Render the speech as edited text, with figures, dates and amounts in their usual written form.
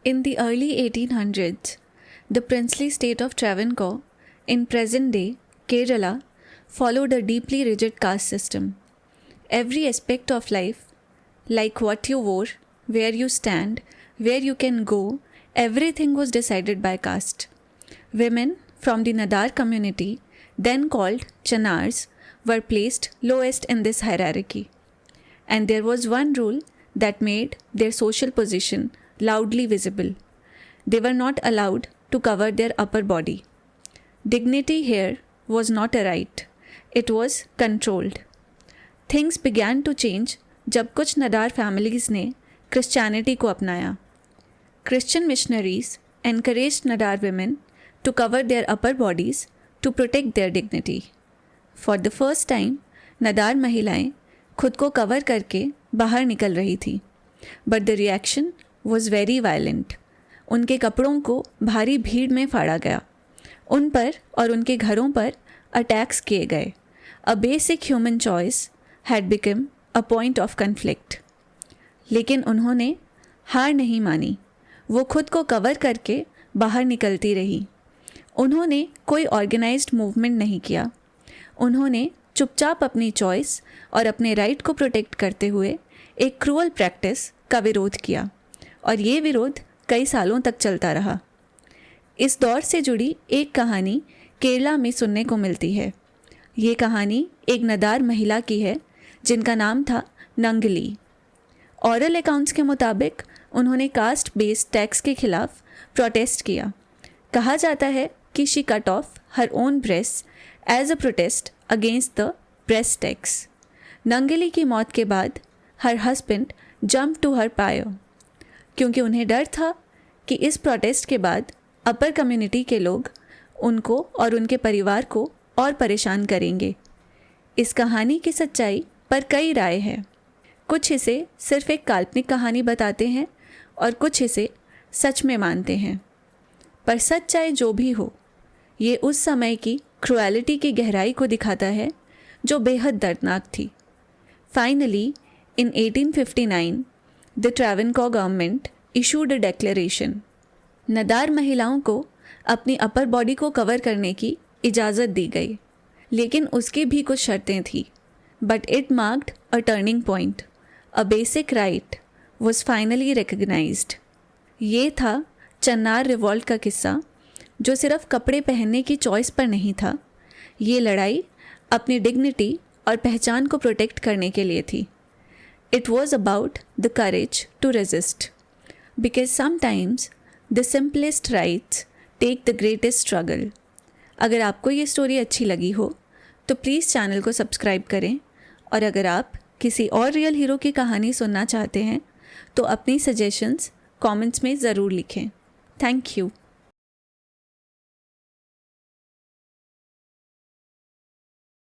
In the early 1800s, the princely state of Travancore, in present-day Kerala, followed a deeply rigid caste system. Every aspect of life, like what you wore, where you stand, where you can go, everything was decided by caste. Women from the Nadar community, then called Chanars, were placed lowest in this hierarchy. And there was one rule that made their social position loudly visible. They were not allowed to cover their upper body. Dignity here was not a right, it was controlled. Things began to change जब कुछ नदार families ने Christianity को अपनाया. Christian missionaries encouraged Nadar women to cover their upper bodies to protect their dignity. For the first time, नदार महिलाएं खुद को cover करके बाहर निकल रही थी. But the reaction was very violent. उनके कपड़ों को भारी भीड़ में फाड़ा गया. उन पर और उनके घरों पर अटैक्स किए गए. A basic human choice had become a point of conflict. लेकिन उन्होंने हार नहीं मानी. वो खुद को कवर करके बाहर निकलती रही. उन्होंने कोई ऑर्गेनाइज्ड मूवमेंट नहीं किया. उन्होंने चुपचाप अपनी चॉइस और अपने राइट को प्रोटेक्ट करते हुए एक क्रूअल प्रैक्टिस का विरोध किया और ये विरोध कई सालों तक चलता रहा. इस दौर से जुड़ी एक कहानी केरला में सुनने को मिलती है. ये कहानी एक नदार महिला की है जिनका नाम था नंगली. ऑरल अकाउंट्स के मुताबिक उन्होंने कास्ट बेस्ड टैक्स के खिलाफ प्रोटेस्ट किया. कहा जाता है कि she cut off her own breast as a protest against the breast tax. Nangeli की मौत के बाद her husband jump to her pyre क्योंकि उन्हें डर था कि इस प्रोटेस्ट के बाद अपर कम्युनिटी के लोग उनको और उनके परिवार को और परेशान करेंगे. इस कहानी की सच्चाई पर कई राय हैं. कुछ इसे सिर्फ एक काल्पनिक कहानी बताते हैं और कुछ इसे सच में मानते हैं. पर सच्चाई जो भी हो, ये उस समय की क्रुएलिटी की गहराई को दिखाता है जो बेहद दर्दनाक थी. Finally, in 1859, the Travancore government issued a declaration. नदार महिलाओं को अपनी अपर बॉडी को कवर करने की इजाज़त दी गई, लेकिन उसकी भी कुछ शर्तें थी. But it marked a turning point. A basic right was finally recognized. ये था चन्नार रिवॉल्ट का किस्सा जो सिर्फ कपड़े पहनने की चॉइस पर नहीं था. ये लड़ाई अपनी डिग्निटी और पहचान को प्रोटेक्ट करने के लिए थी. It was about the courage to resist. Because sometimes the simplest rights take the greatest struggle. अगर आपको ये स्टोरी अच्छी लगी हो तो प्लीज़ चैनल को सब्सक्राइब करें और अगर आप किसी और रियल हीरो की कहानी सुनना चाहते हैं तो अपनी सजेशंस कमेंट्स में ज़रूर लिखें. Thank you.